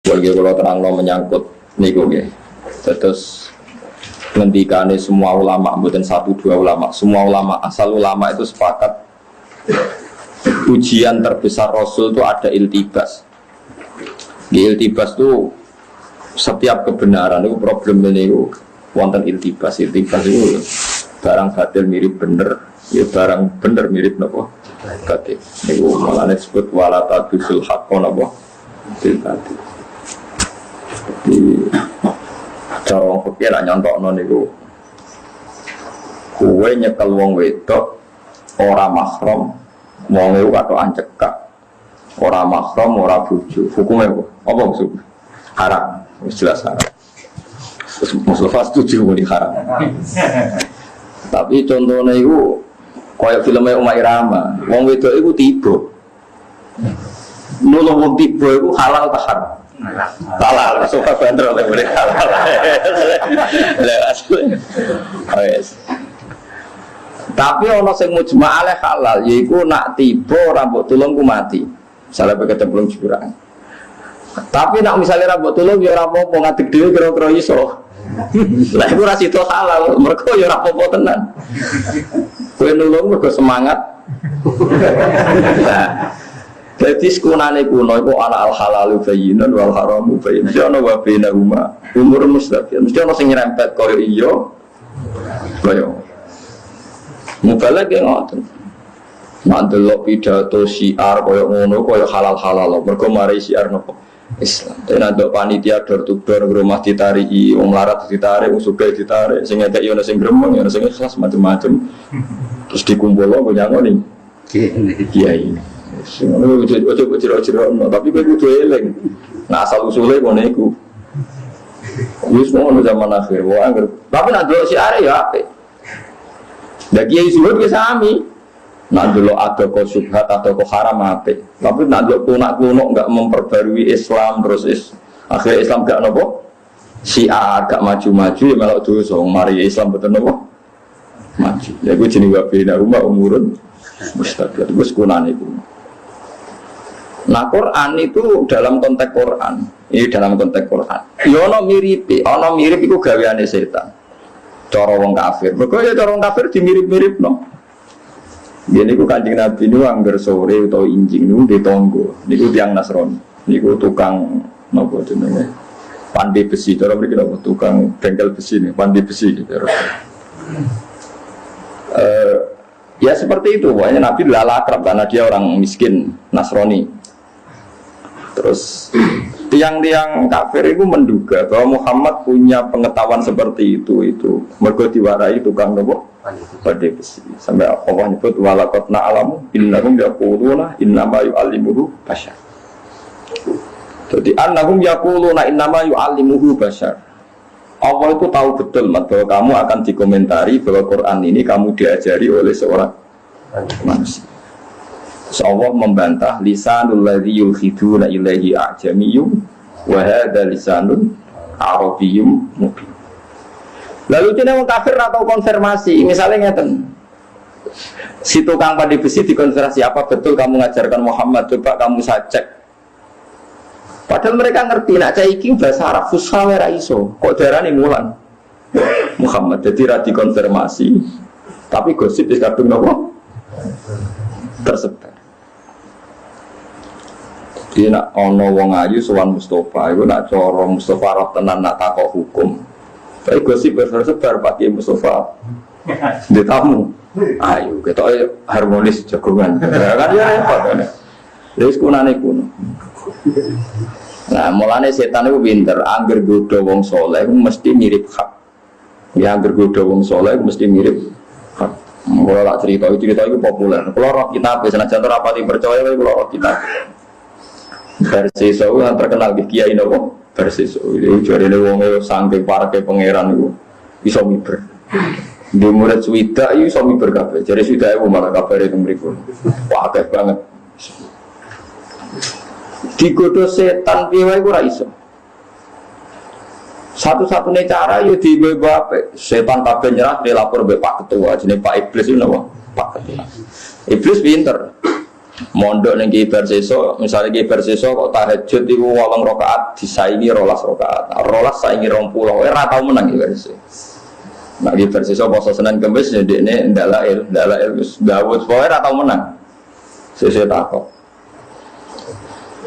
Bagi kalau terangno menyangkut niku nggih. Terus ngendikane semua ulama, bukan satu dua ulama, semua ulama, asal ulama itu sepakat ujian terbesar Rasul itu ada iltibas. Di iltibas itu setiap kebenaran itu problem ini itu wonten iltibas. Iltibas itu barang batil mirip bener, ya barang bener mirip nopo batil. Niku malah disebut wala tabisul haqqo nopo bil batil. Di cara wong pikir nyontokno niku kowe nyekel wong wedok ora mahram, wong iku katokan cekak. Ora mahram, ora bojo. Hukume apa maksud? Haram. Wis jelas haram. Terus Mustafa setuju muni haram. Tapi contohnya iku koyo filmnya Umar Irama, wong wedok iku tiba. Nulung wong tiba iku halal ta haram? Halal, suka bandrol ya boleh halal. Tapi ono sing mujma' alaih halal, yaiku nak tiba rambut tulung ku mati. Misalnya pakai cemplung jurang. Tapi nak misalnya rambut tulung ya ora apa-apa ngadeg dhewe kira-kira iso. Lah iku ra sida halal, mergo ya ora apa-apa tenan. Kowe nulung mergo semangat. Jadi sekunane kuno itu ala al halalu bayinan wal haramu bayin. Mesti ana wa bainahuma umur mustaqim. Mesti ana sing nyerempet koyo iya. Koyo. Mubalagh ge ngoten. Nek delok pidato syiar koyo ngono koyo halal-halal. Mergo mari syiar nopo? Islam. Nek ndok panitia door to door rumah ditariki, wong larat ditarik, wong sugih ditarik, sing ngekek yo ana sing gremeng, ana sing ikhlas macam-macam. Terus dikumpulno kok nyangoni. Kiai. Ojo-ojo, tapi kowe kudu eling. Nah asal usule ngono iku. Wis ngono zaman akhir, tapi nek delok syiar ya apik. Lah kiai zuhud ke sami. Nek delok ada kok syubhat atau kok haram apik. Tapi nek delok kunak-kunak enggak memperbarui Islam terus akhir Islam gak nopo? Syiar gak maju-maju ya melok dosa. Mari Islam betul nopo? Maju. Ya gue jenenge wa bina rumah umurun mustaqil. Wis kunane iku. Nah Quran itu dalam konteks Quran, ini dalam konteks Quran. Ya ono mirip itu gaweane setan. Cara wong kafir. Mergo ya cara wong kafir dimirip-mirip no. Gini ku Kanjeng Nabi niku angger sore utawa injing niku di tonggo. Niku tiyang Nasrani. Niku tukang napa jenenge? Pandai besi. Cara mriki napa tukang bengkel besi nih, pandai besi gitu. Ya seperti itu. Pokoknya Nabi lala akrab karena dia orang miskin Nasrani. Terus tiang-tiang kafir itu menduga bahwa Muhammad punya pengetahuan seperti itu mergo diwarai tukang nopo pandai besi. Sampai Allah nyebut walaqad na'lamu innahum yaquluna innama yu'allimuhu bashar. Jadi annahum yaquluna innama yu'allimuhu bashar. Allah itu tahu betul bahwa kamu akan dikomentari bahwa Quran ini kamu diajari oleh seorang manusia. Allah membantah lisanul ladzi yulhiduna ilaihi a'jamiyyun wa hadza lisanun arabiyyun mubin. Lalu jenenge wong kafir atau konfirmasi, misalnya ngeten. Si tukang pandai besi dikonfirmasi, apa betul kamu mengajarkan Muhammad? Coba kamu saya cek. Padahal mereka ngerti nak cai iki bahasa Arab fusha ora iso. Kok darane mulan Muhammad jadi ra dikonfirmasi. Tapi gosip wis kadung napa? Tersebar. Jadi nak ono wong ayu sowan Mustafa, iku nak cara Mustafa roh tenan nak takok hukum. Tapi gosip tersebar Pak Kiai Mustafa. Di tamu. Ayo ketoke harmonis jagongan. Kan ya repot kan. Wis kunane kuno. Nah, mulane setan itu pinter, angger godho wong saleh mesti mirip hak. Ya angger godho wong saleh mesti mirip hak. Kalau tak cerita itu populer. Kalau roh kitab, senajan ora pati percaya kalau roh kitab. Persiso yang terkenal di Kiai nopo Persiso. Itu jadi wong saking parake pangeran itu iso miber. Di murid swida itu iso miber kabeh. Jadi swida itu malah kabar itu mriku. Wah, akeh banget. Digodo setan piye wae ora iso. Satu-satunya cara ya dibebape setan kabeh nyerah dilapor mbek Pak Ketua jenenge Pak Iblis itu napa? Pak Ketua. Iblis pinter. mondok ning kibar sesuk, misale kibar sesuk kok tahajud iku 8 rakaat disaingi 12 rakaat. 12 saingi 20, ora tau menang kibar sesuk. Nek kibar sesuk poso Senin Kamis ya ndekne ndalail wis Dawud pokoke ora tau menang. Sesuk takok.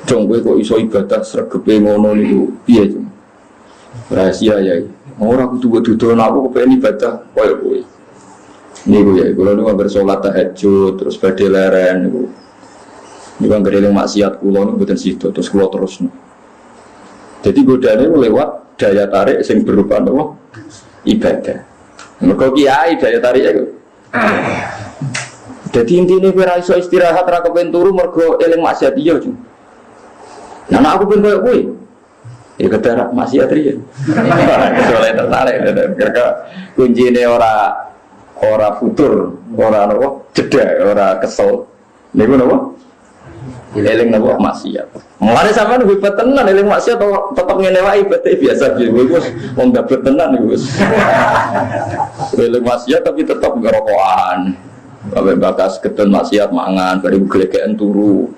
Jong kowe kok iso ibadah sregepe ngono niku piye, Jong? Rahasia ya. Ora kudu dudono aku kepengin ibadah koyo kowe. Niku ya, kula niku anggere salat tahajud terus badhe leren niku. Niku anggere eling maksiat kula niku mboten sida terus kula terusno. Jadi godane lewat daya tarik sing berupa apa? Ibadah. Mergo kiai daya tarik iku. Jadi intine kowe ora iso istirahat ra kepen turu mergo eling maksiat iya, Jung. Nah, aku ben koyo kowe. Ya kedarak maksiat riyen. Soale tertarik karena kuncine ora futur, ora napa jeda, ora kesel. Niku napa? Eling napa maksiat. Mulane sampean hebat tenan eling maksiat tetep ngene wae ibadah biasa piye wis wong gabut tenan niku wis. Eling maksiat tapi tetep ngerokokan. Sampai bakas kedon maksiat mangan, bari glegeken turu.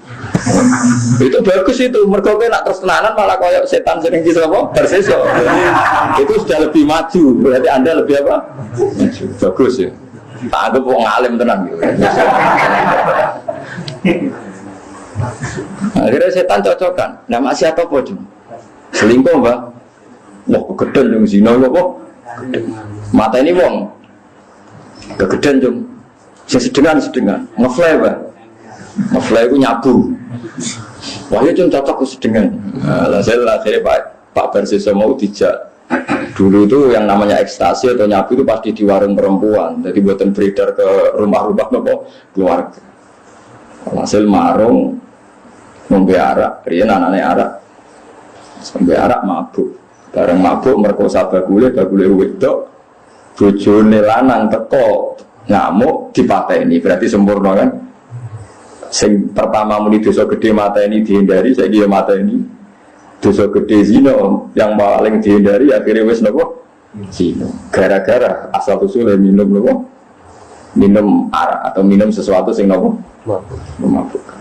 Itu bagus itu, mergo kowe nak terus tenanan malah koyo setan sering disapa bersesok. Itu sudah lebih maju, berarti Anda lebih apa? Maju. Bagus ya. Tak anggap wong alim tenan gitu. Akhirnya setan cocokan. Nah maksiat apa, Jum? Selingkuh, Mbak. Wah, kegeden yang zina kok. Mata ini wong. Kegeden, Jum. Sedengan, ngefly, Mbak. Ngefly itu nyabu. Wah, itu cocok ke sedengan. Lah saya akhirnya Pak Bersisa mau dijak. Dulu itu yang namanya ekstasi atau nyabu itu pasti di warung perempuan. Jadi buatan beredar ke rumah-rumah nopo keluarga. Hasil marung ngombe arak, riyen anane arak. Sampai arak mabuk. Bareng mabuk merkosa bagule wedok. Bojone lanang teko ngamuk dipateni. Berarti sempurna kan? Sing pertama muni dosa gede mateni dihindari, saiki ya mateni. Dosa gede zina yang paling dihindari akhirnya wis nopo zina. Gara-gara asal usulnya minum nopo, minum arak atau minum sesuatu sing nopo memabukkan.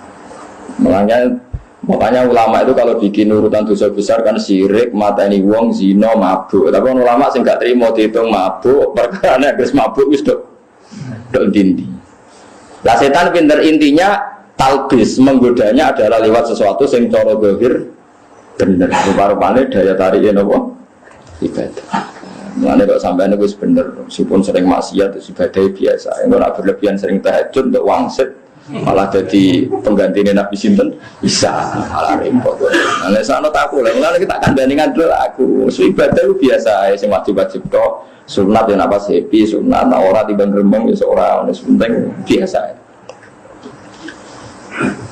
Makanya ulama itu kalau bikin urutan dosa besar kan syirik, mateni wong, zina, mabuk. Tapi ulama sing gak terima dihitung mabuk, perkara wis mabuk wis dok dindi. Lah setan pinter intinya talbis, menggodanya adalah lewat sesuatu sing cara zahir bener, rupa-rupanya daya tariknya apa? Ibadah. Mulanya kok sampai itu bener, meskipun sering maksiat itu ibadah biasa. Yang nak berlebihan sering tahajud untuk wangsit, malah jadi penggantinya Nabi Sinten bisa malah repot. Nah, sana tak aku lah. Mulanya kita akan bandingkan dulu aku. Ibadah itu biasa, yang wajib-wajib kok. Sunat yang apa happy, sunat orang tiba gerembang ya seorang, penting biasa.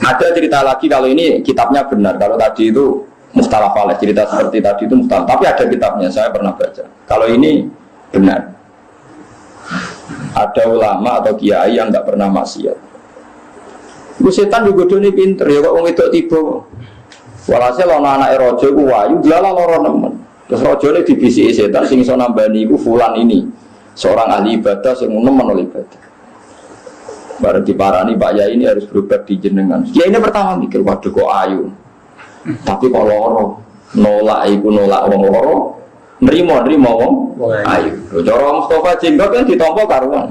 Ada cerita lagi kalau ini kitabnya benar. Kalau tadi itu Mustalah Faleh, cerita seperti tadi itu mustalah. Tapi ada kitabnya, saya pernah baca. Kalau ini benar. Ada ulama atau kiai yang nggak pernah maksiat. Itu setan juga doni pinter ya kok wong itu tiba. Walhasil ana anake raja ku wayu glalah lara nemen. Terus rajane dibisiki setan sing iso nambani iku fulan ini. Seorang ahli ibadah sing nemen oleh ibadah. Bareng diparani Pak Yai ini harus berobat di jenengan. Kiai ini pertama mikir waduh kok ayu. Tapi kok loro, nolak iku nolak wong loro, nerima wong ayu. Cara Mustafa jenggot kan ditampa karuan.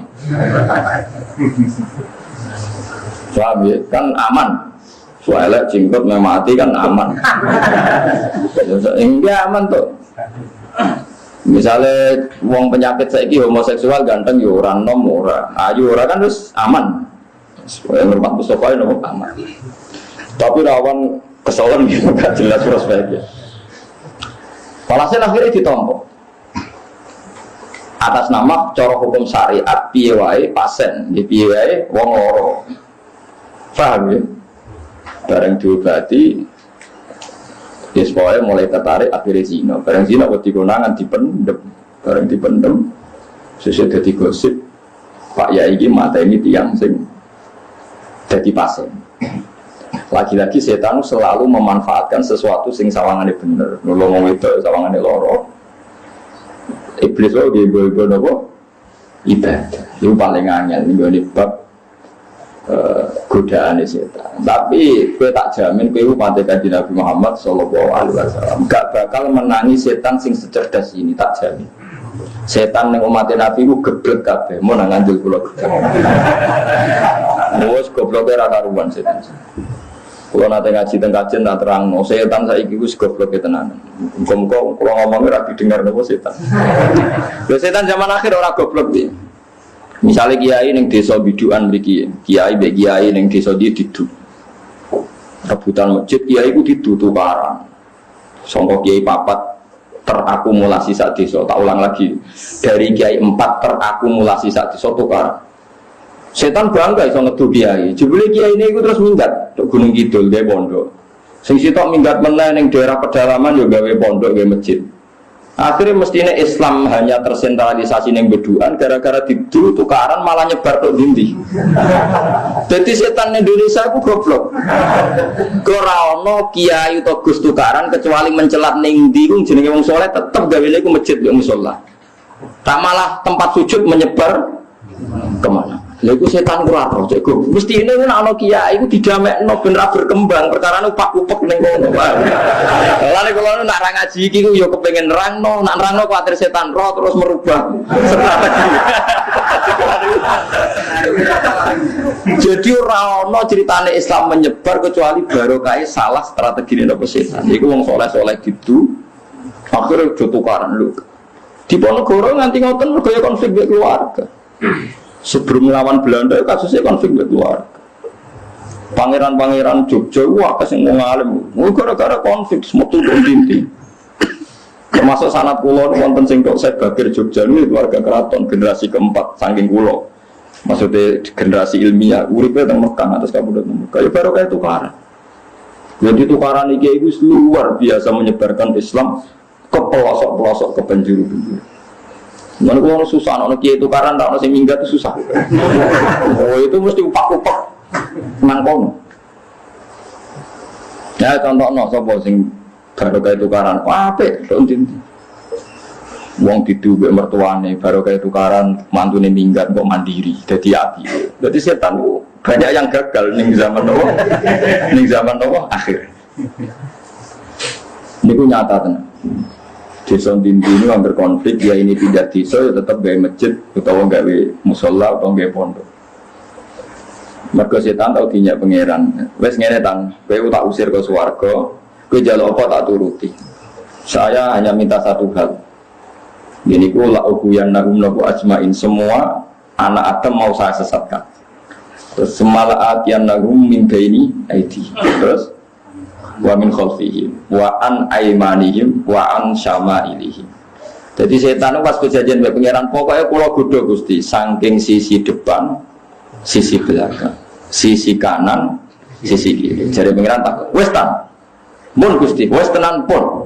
Paham ya? Kan aman. Soalnya jenggot mati kan aman. Enggak aman tuh. Misalnya wong penyakit saiki homoseksual ganteng ya ora nom ora, ayu ora kan terus aman. Yang hormat Mustafa itu aman. Tapi rawan kesolan gitu, gak jelas prospeknya. Walhasil akhirnya ditompok atas nama cara hukum syariat piye wae pasien, piye wae wong loro. Paham ya? Bareng diobati, pokoke mulai tertarik akhirnya zina. Bareng zina kok dikonangan dipendem, bareng dipendem sesuai dadi gosip. Pak Yai iki mata ini tiang sing dadi pasien. Lagi-lagi setan selalu memanfaatkan sesuatu sing sawangannya bener. Nolong itu sawangannya loro. Iblis lo ibadah. Itu paling angel nih bab godaan setan. Tapi gue tak jamin gue mati kanjeng Nabi Muhammad sallallahu alaihi wasallam gak bakal menangi setan sing secerdas ini, tak jamin. Setan yang umat Nabi itu geblek kabeh, mau nang nganjil kula geblek. Wes goblok ora karuan setan. Kula nate ngaji teng kajen tak terangno, setan saiki wis goblok tenan. Muga-muga kula ngomong ora didengar napa setan. Lho setan zaman akhir ora goblok iki. Misalnya kiai ning desa bidukan mriki, kiai mbek kiai ning desa dia didu. Rebutan masjid kiai iku didu tukaran. Sangka kiai papat terakumulasi sak desa, tak ulang lagi. Dari kiai 4 terakumulasi sak desa tukaran. Setan bangga iso ngedu kiai. Jebule kiai ini iku terus minggat tok Gunung Kidul gawe pondok. Sing sitok minggat meneh ning daerah pedalaman yo gawe pondok gawe masjid. Akhirnya mestinya Islam hanya tersentralisasi ning beduan gara-gara didu tukaran malah nyebar tok dindi. Jadi setan Indonesia aku goblok. Ora ono kiai utawa gus tukaran kecuali mencelat ning ndi ku jenenge wong saleh tetep gawene ku masjid yo musala. Tak malah tempat sujud menyebar kemana? Lha iku setan ora roh cek go. Mesti ini nek ana kiai iku didamekno ben ra berkembang, perkara upak-upek ning kono. Lha kula nak ra ngaji iki ku ya kepengin nerangno, nak nerangno kuwatir setan roh terus merubah strategi. Jadi ora ana ceritane Islam menyebar kecuali barokah salah strategi napa setan. Iku wong saleh-saleh gitu. Akhire do tukaran lho. Di Ponorogo nganti ngoten mergo ya konflik keluarga. Sebelum melawan Belanda kasusnya konflik keluarga. Pangeran-pangeran Jogja wah kasih mau ngalim, gara-gara konflik semua turun dinti. Termasuk sanad kula wonten sing tok saya Bakir Jogja ini keluarga keraton generasi keempat saking kula. Maksudnya generasi ilmiah uripe teng Mekah atas kabupaten Mekah. Ya baru kayak tukaran. Jadi tukaran iki itu luar biasa menyebarkan Islam ke pelosok-pelosok ke penjuru-penjuru. Mana kalau susah, orang kiai tukaran, tak orang minggat itu susah. Oh itu mesti upak-upak, mangkong. Ya contoh no, sopo sing baru kayak tukaran, apa? Tontin. Wong didu mbek mertuane, baru kayak tukaran, mantune minggat kok mandiri, jadi api. Jadi setan itu banyak yang gagal ning zaman nopo, ning zaman nopo akhir. Ini ku nyata tenan. Desa dinti ini hampir konflik, ya ini pindah desa ya tetap gawe masjid atau gawe musola atau gawe pondok. Mergo setan tau dinyak pangeran. Wes ngene tang, kowe tak usir ke swarga, kowe njaluk apa tak turuti. Saya hanya minta satu hal. Ini ku la ubuyan nahum nabu ajmain, semua anak Adam mau saya sesatkan. Terus semala atian nahum min baini aidi. Terus wa min khalfihim wa an aymanihim wa an syama'ilihim. Jadi setan itu pas kejadian mbek pangeran pokoknya kula godho Gusti saking sisi depan, sisi belakang, sisi kanan, sisi kiri. Jare pangeran tak wis ta. Mun Gusti, wis tenan pun.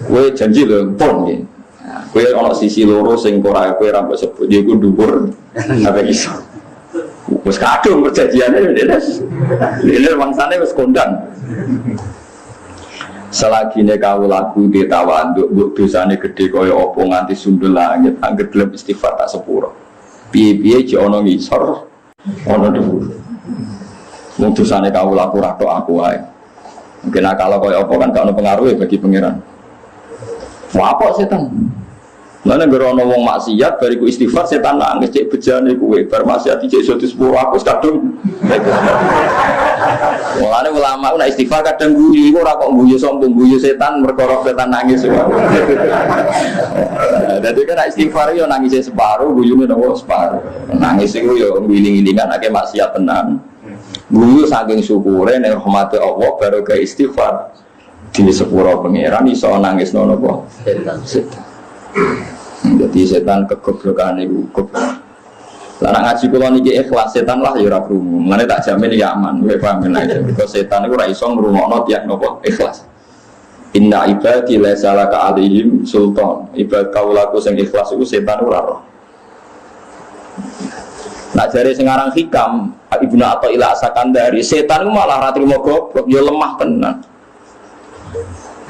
Kowe janji lho pun nggih. Nah, kowe ana sisi loro sing ora kowe ra mbok sebut iku dhuwur sampe iso. Wis kadung perjanjiane ini wangsane wis kondang. Selagi kau laku ditawanduk mbok dosane gede kaya apa nganti sundul langit anggere gelem istighfar tak sepuro. Piye-piye jek ana ngisor ana dhuwur. Mung dosane kau laku ra tok aku wae. Mungkin kalau kaya apa kan gak ono pengaruh bagi pangeran. Wah apa setan? Mana gerono wong maksiat bariku istighfar setan nangis cek bejane kowe bar maksiat cek iso disepuro aku kadung. Mulane ulama nek istighfar kadang guyu iku ora kok guyu sombong guyu setan perkara setan nangis. Dadi kan istighfar yo nangis separo guyune nopo separo. Nangis iku yo ngiling-ilingan akeh maksiat tenan. Guyu saking syukure nek rahmate Allah baru ke istighfar di sepuro pangeran iso nangis nopo setan. Jadi setan kegoblokan itu goblok. Lah nek ngaji kula niki ikhlas setan lah ya ora krungu. Mane tak jamin ya aman. Kowe paham nek iku setan iku ora iso ngrungokno tiyang napa ikhlas. Inna ibadi laisa laka alaihim sultan. Ibad kaulaku sing ikhlas iku setan ora roh. Nak jare sing aran hikam Ibnu Athaillah Sakandari, setan iku malah ora trimo goblok, ya lemah tenan.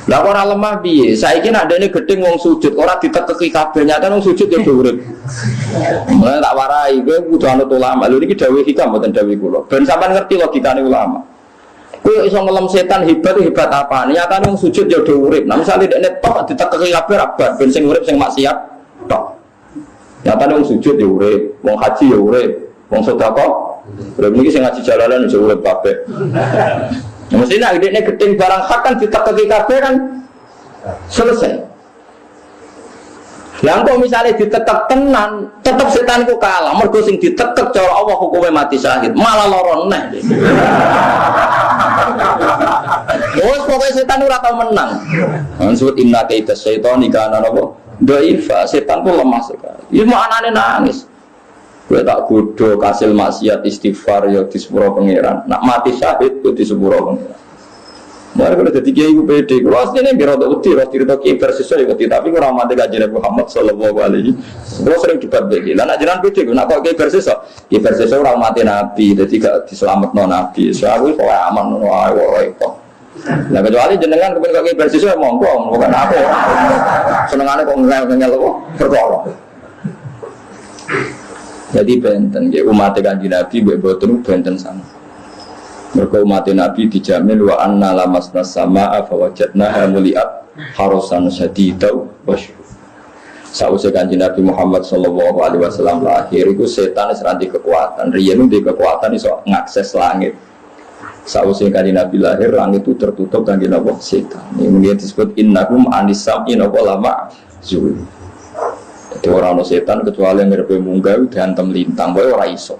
Lah ora lemah piye? Saiki nek ndene gedeng wong sujud, ora ditekeki kabeh nyata wong sujud ya urip. Mulane tak warai kowe kudu anut ulama. Lho niki dawuh hikam mboten dawuh kula. Ben sampean ngerti logikane ulama. Kowe iso ngelem setan hebat apa? Nyatane wong sujud ya urip. Nah misale dekne tok ditekeki kabeh abad ben sing urip sing maksiat tok. Nyatane wong sujud ya urip, wong haji ya urip, wong sedekah. Urip niki sing ngaji jalalan ya urip kabeh. Nah, mestinya ini gedeng barang hak kan ditekeki kabeh kan selesai. Yang kok misalnya ditekek tenan, tetap setan ku kalah. Mergo sing ditekek cara Allah hukumnya mati syahid, malah loro neh. Wes pokoke setan ora tau menang. Maksud inna kaita syaitani kana apa? Dhaifa, setan ku lemah sekali. Ya mau anane nangis. Gue tak kudo kasil maksiat istighfar ya di sepuro pangeran. Nak mati syahid itu di sepuro pangeran. Mari kalau jadi kiai gue pede. Kalau aslinya biar ada uti, roh cerita kiai bersiswa ya uti. Tapi kurang mati kajian Muhammad Sallallahu Alaihi. Gue sering debat begini. Lah nak jalan pede. Nak kau kiai bersiswa, kiai bersiswa orang mati nabi. Jadi gak diselamat non nabi. Soalnya gue aman non itu. Nah kecuali jenengan kemudian kiai bersiswa monggo, bukan aku. Senengannya kok ngel kok berkolong. Jadi benten, ya umat kanjeng Nabi boten benten sama. Mergo umat Nabi dijamin wa anna lamasna samaa fa wajadnaha muliat harasan syadidau wasy. Sausé kanjeng Nabi Muhammad sallallahu alaihi wasallam lahir iku setan wis ranti kekuatan. Riyen ndek kekuatan iso ngakses langit. Sausé kanjeng Nabi lahir langit itu tertutup kangge napa setan. Ini mungkin disebut innakum anisam inapa lama zul. Jadi orang setan kecuali yang ngerti munggah diantem lintang, boleh orang iso.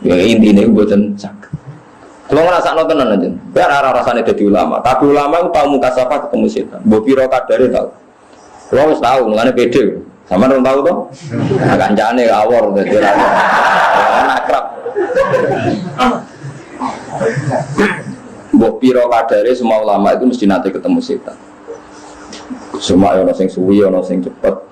Yang intinya buatan cak. Kalau ngerasa nonton aja, biar arah rasanya jadi ulama. Tapi ulama itu tahu muka siapa ketemu setan. Bopi rokat dari tahu. Kalau harus tahu, mengenai pede. Sama orang tahu toh? Agak jane awor, jadi orang akrab. Bopi rokat dari semua ulama itu mesti nanti ketemu setan. Semua orang sing suwi, orang sing cepat.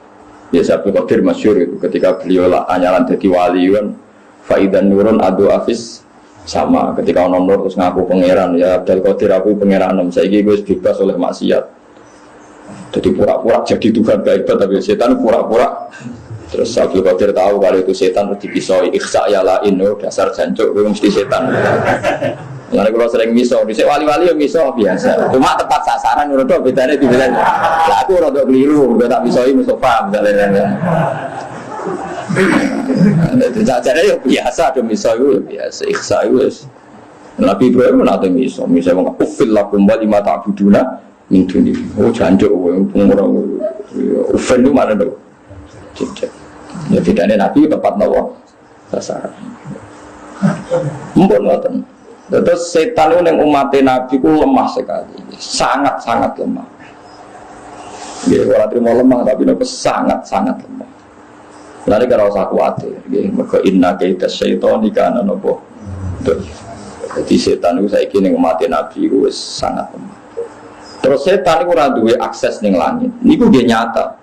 Biasa Abdul Qadir masyhur itu ketika beliau lah anyaran jadi wali kan faidan nurun adu afis sama ketika ono nur terus ngaku pangeran ya Abdul Qadir aku pangeran saiki gue bebas oleh maksiat. Jadi pura-pura jadi Tuhan gak hebat tapi setan pura-pura. Terus Abdul Qadir tahu kalau itu setan terus dipisoi ikhsa ya lain dasar jancuk gue mesti setan. Karena kalau sering miso, bisa wali-wali yang miso biasa. Cuma tepat sasaran menurut aku bedanya di bilang. Lah aku rada keliru, gue tak misoi Mustafa misalnya. Jadi ya biasa, ada miso itu biasa. Ikhsa itu. Nabi Ibrahim nanti miso, misalnya ufil lakum wa lima ta'buduna min duni. Oh jancuk, pengurang. Ufil itu mana tuh? Ya bedanya Nabi tepat nawa sasaran. Mumpun ngoten. Terus setan itu yang umatnya Nabi itu lemah sekali, sangat-sangat lemah. Ya, orang terima lemah tapi itu sangat-sangat lemah. Lalu kalau saya khawatir, maka inna kaita syaitani kana nopo. Jadi setan itu saya kira yang umatnya Nabi itu sangat lemah. Terus setan itu ada akses ning langit. Niku dia nyata.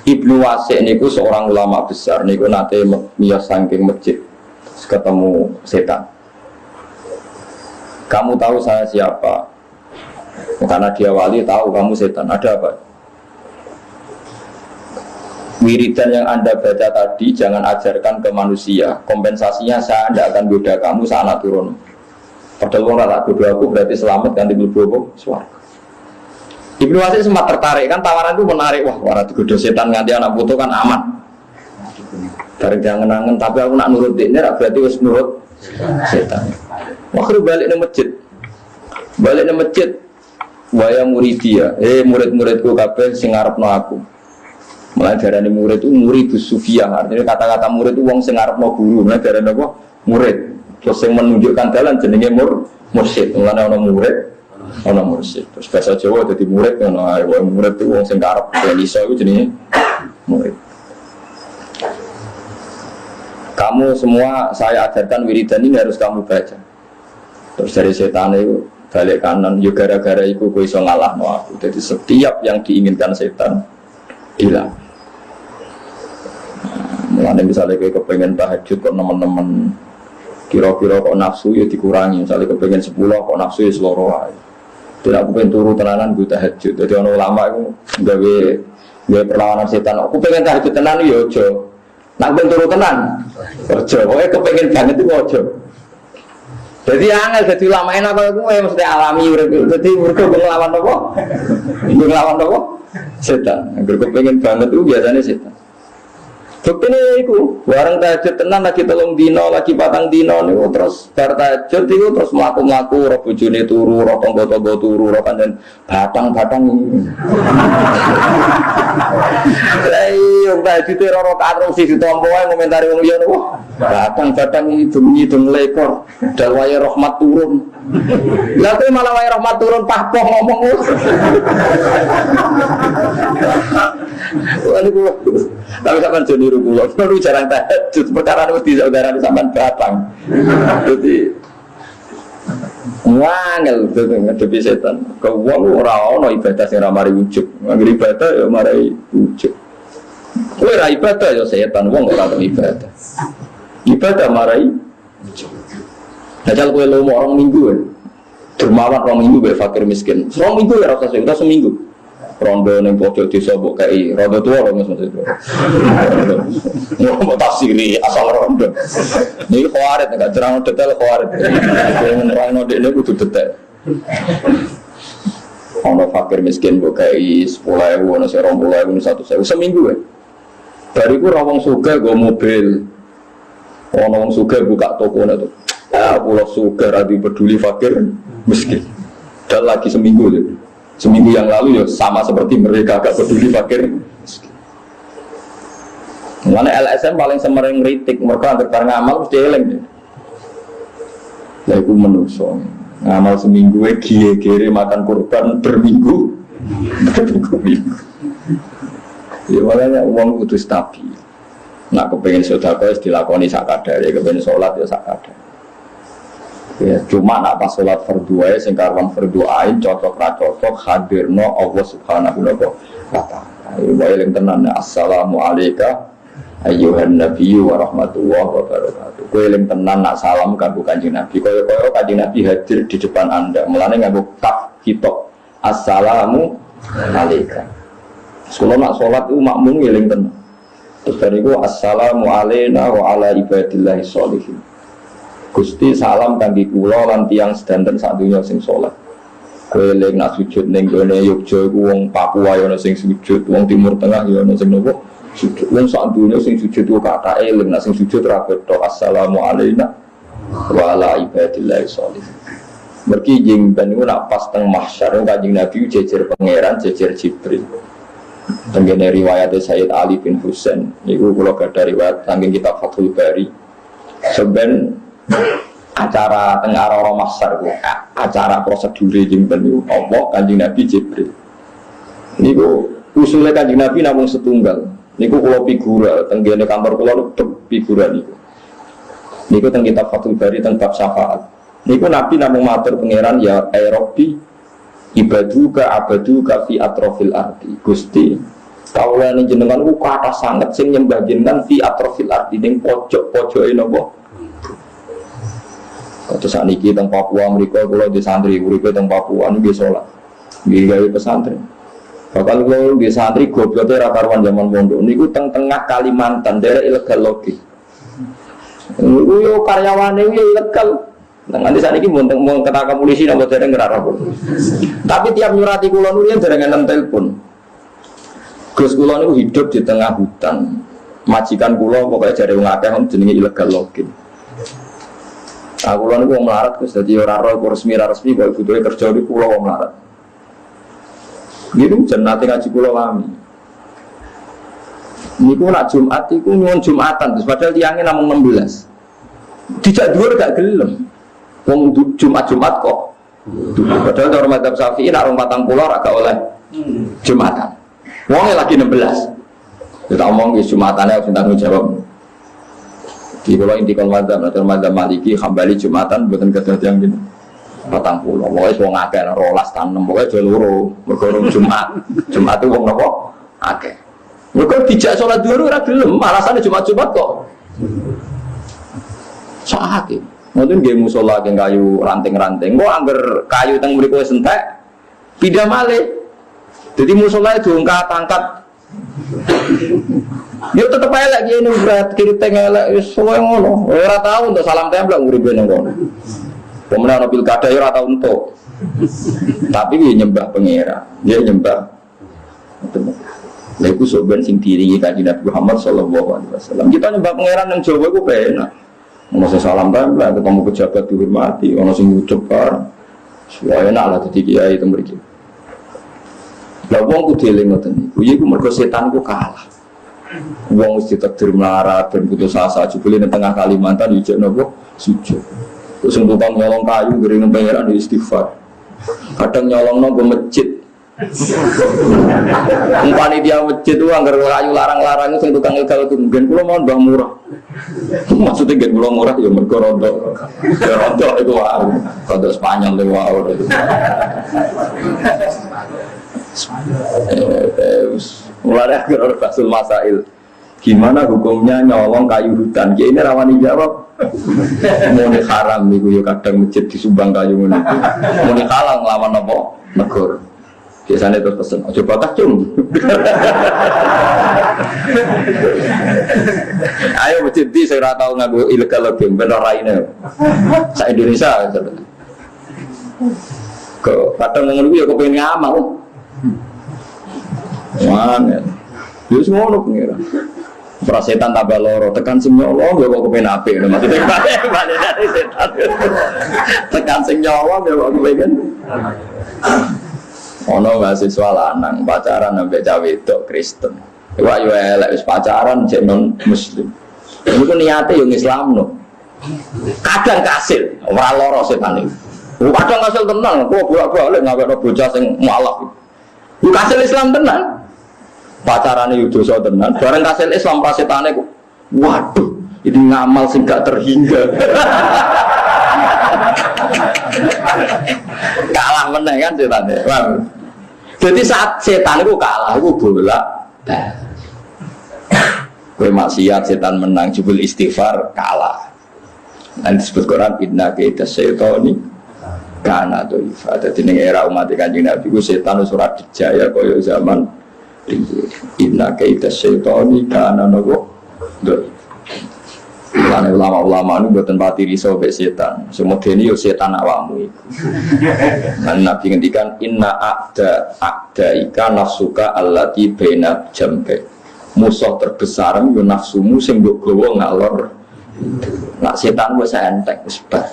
Ibnu Wasik niku seorang ulama besar niku nate miyos saking masjid ketemu setan. Kamu tahu saya siapa? Karena dia wali tahu kamu setan. Ada apa? Wiridan yang Anda baca tadi jangan ajarkan ke manusia. Kompensasinya saya tidak akan goda kamu saat turun. Padahal orang tak goda aku berarti selamat kan di bulu suara. Ibnu Wasik sempat tertarik kan tawaran itu menarik. Wah warna digoda setan nganti anak putu kan aman. Bareng jangan-jangan tapi aku nak nurut ini berarti harus nurut setan. Waktu balik ke masjid, waya muridia. Murid-muridku kabeh sing ngarepno aku. Mulai darane murid itu muridus sufiyah. Artinya kata-kata murid itu wong sing ngarepno guru. Mulai darane apa? Murid. Terus yang menunjukkan jalan jenenge mursyid. Mulane ana murid ana mursyid. Terus bahasa Jawa dadi murid ana murid itu wong sing karep ben iso iku jenenge murid. Kamu semua saya ajarkan wiridan ini harus kamu baca. Terus dari setan itu balik kanan, ya gara-gara itu gue iso ngalahno aku. Jadi setiap yang diinginkan setan hilang. Mulane misalnya gue kepengen tahajud kok teman-teman Kira-kira kok nafsu ya dikurangi, misalnya kepengen 10 kok nafsu ya seloro ae. Tidak aku pengen turu tenanan gue tahajud. Jadi orang ulama itu gawe perlawanan setan. Aku pengen tahajud tenan ya aja. Nak pengen turu tenan. Aja. Pokoke kepengen banget itu aja. Jadi angel jadi ulama enak kaya kowe mesti alami urip. Dadi mergo nglawan apa? Nglawan apa? Setan. Angger kepengen banget itu biasanya setan. Buktine iku, bareng tahajud tenan lagi 3 dina, lagi 4 dina niku terus bar tahajud iku terus mlaku-mlaku ro bojone turu, ro tangga-tangga turu, ro pancen batang-batang. Lah iya tahajud ro karo sing ditampa wae komentari wong liya niku. Batang-batang iki demi lekor, dal wae rahmat turun. Lah kowe malah wae rahmat turun pahpoh ngomong. Tapi sampean jone niru kula, kula jarang tahajud, perkara wis disaudarani sampean batang. Dadi wangel ngadepi setan. Kau wong ora ana ibadah sing ora mari ujug. Angger ibadah ya mari ujug. Kowe ora ibadah ya setan, wong ora tau ibadah. Ibadah mari ujug. Dajal kowe lomo orang minggu ya. Dermawan orang minggu bae fakir miskin. 2 minggu ya rasa sing seminggu. Rondo ning pojok desa mbok kei, rondo tuwa lho maksud itu. Mau tafsiri asal rondo. Niki khawarit enggak terang detail khawarit. Yang nerangno dekne kudu detail. Ono fakir miskin mbok kei 10.000 ono 20.000 1.000 seminggu ya. Bariku ra wong sugih nggo mobil. Ono wong sugih buka toko itu. Ah, pulau sugih ra peduli fakir miskin. Dan lagi seminggu ya. Seminggu yang lalu ya sama seperti mereka agak peduli fakir. Mana LSM paling semering kritik mereka antar ngamal mesti eleng deh. Ya itu menusuk ngamal seminggu gie makan kurban berminggu. Ya makanya uang kudu stabil. Nak kepengen sedekah dilakoni sakadar, ya kepengen sholat ya sakadar. Ya, cuma nak pas sholat fardu ae sing karuan fardu ain cocok ra cocok hadirno Allah Subhanahu wa taala. Wa eling tenan assalamu alayka ayyuhan nabiyyu wa rahmatullahi wa barakatuh. Kowe eling tenan nak salam kanggo Kanjeng Nabi. Kaya Kanjeng Nabi hadir di depan Anda. Mulane nganggo kaf kitab assalamu alayka. Kalau nak sholat itu makmum eling tenan. Terus dari itu assalamu alayna wa ala ibadillahi sholihin. Gusti salam kangge kula lan tiyang sedanten sak donya sing saleh. Kowe lek nak sujud ning gone Yogya iku wong Papua ya ana sing sujud, wong Timur Tengah ya ana sing nopo sujud. Wong sak donya sing sujud ku kathake lek nak sing sujud ra ketok assalamu alayna wa ala ibadillahi sholihin. Mergi jeng ben niku nak pas teng mahsyar Kanjeng Nabi jejer pangeran, jejer Jibril. Tenggene riwayat Sayyid Ali bin Husain niku kula gadah riwayat saking kitab Fathul Bari. Seben acara tengah orang masar, acara prosedur jemben itu Allah Kanjeng Nabi Jibril. Niku usulnya Kanjeng Nabi namun setunggal. Niku kalau figura tenggene kantor kula figura niku. Niku teng kitab Fathul Bari teng bab syafaat. Niku Nabi namun matur pangeran ya Rabbi ibaduka abaduka fi atrofil ardi. Gusti kawulane jenengan ku kathah sanget sing nyembah jenengan fi atrofil ardi ning pojok-pojoke napa. Terus saat ini teng Papua mereka kalau di santri uripe teng Papua ini dia sholat di gawe pesantren. Bahkan kalau di santri gobloknya rakaruan zaman pondok niku teng-tengah Kalimantan daerah ilegal lagi. Niku yo karyawane yo ilegal. Nanti saat ini mau ketangkap polisi nambah dereng ngerara pun. Tapi tiap nyurati kula nulian dereng enten telepon. Gus kula niku hidup di tengah hutan. Majikan kula pokoknya jare wong akeh jenenge ilegal login. Aku lalu wong melarat terus jadi orang roh resmi kalau butuhnya kerja di pulau wong melarat. Gitu jenati ngaji pulau kami. Niku nak Jumat, niku nyuwun Jumatan terus padahal tiangnya namun 16. Dijak dhuwur gak gelem. Wong Jumat kok. Padahal cara madzhab Syafi'i nak rong 40 ora gak oleh Jumatan. Wonge lagi 16. Kita omong wis Jumatane harus tanggung jawab. Di kalau intikal madzhab, atau madzhab Maliki, Hambali Jumatan, buatan kedah yang gini 40, pokoknya wong akeh, rolas tanem, pokoknya jalur berkorong Jumat itu wong nopo akeh mereka dijak sholat dulu, gelem alasannya Jumat kok sakit Mungkin nggih musola geng kayu ranting-ranting. Kok angger kayu teng mriku wis entek pindah malih. Jadi musola diangkat-angkat. Yo tetep elek ngene berat kiri teng elek wis kowe ngono. Ora tau untuk salam tempel nguripe nang kono. Pemenang ana pilkada yo ora tau entuk. Tapi dia nyembah pengira, dia nyembah. Lha iku soben sing diiringi Kanjeng Nabi Muhammad sallallahu alaihi wasallam. Kita nyembah pangeran nang Jawa iku penak. Ono sing salam tempel, ketemu pejabat dihormati, ono sing ngucap bareng. Suwe enak lah dadi kiai teng mriki. Lah wong kudu eling ngoten niku. Iku mergo setan ku kalah. Wong wis ditakdir melarat ben putus asa jebule nang tengah Kalimantan ijek napa sujud. Terus tukang nyolong kayu gering pangeran di istighfar. Kadang nyolongno go masjid. Panitia masjid itu anggar kayu larang-larang sing tukang ilegal ku mungkin kula mau mbah murah. Maksudnya nggih kula murah ya mergo rondo. Ya rondo iku wae. Rondo Spanyol iku wae. Mulai akhir Rasul Masail. Gimana hukumnya nyolong kayu hutan? Ya ini rawani jawab. Muni haram niku ya kadang masjid disumbang kayu ngono. Muni halal nglawan apa? Negor. Biasanya terus pesen, aja bakah cung. Ayo masjid di saya ora tau nganggo ilegal lagi ben ora raine. Sak Indonesia. Kok kadang ngono ya kepengin ngamal. Mana? Wis ngono pengira. Prasetan tambah loro, tekan sing nyolong ya kok kepen apik lho maksudnya balik dari setan. Tekan sing nyolong ya kok kepen. Ono mahasiswa lanang pacaran ambek cah wedok Kristen. Iku ayo elek wis pacaran jek non muslim. Iku niate yo Islamno. Kadang kasil, ora loro setan iki. Kadang kasil tenan, kok bolak-balik ngawekno bocah sing mualaf. Ku kasil Islam tenan. Pacarane yo dosa tenan, bareng kasil Islam prasetane kok. Waduh, ini ngamal sing gak terhingga. Kalah meneh kan setane. Jadi saat setan itu kalah, itu bolak. Kowe maksiat setan menang, jebul istighfar kalah. Nanti disebut Quran inna kaita syaitani kana dhaifa. Dadi ning era umat Kanjeng Nabi ku setan wis ora dijaya kaya zaman inna kaita syaitani kana dhaifa. Karena ulama-ulama itu buatan pati risau be setan. Semudeni yo setan awakmu iku. Lan Nabi ngendikan inna a'da ika nafsuka allati baina jambe. Musuh terbesar yo nafsumu sing mbok gawa ngalor. Nak setan wis entek wis bar.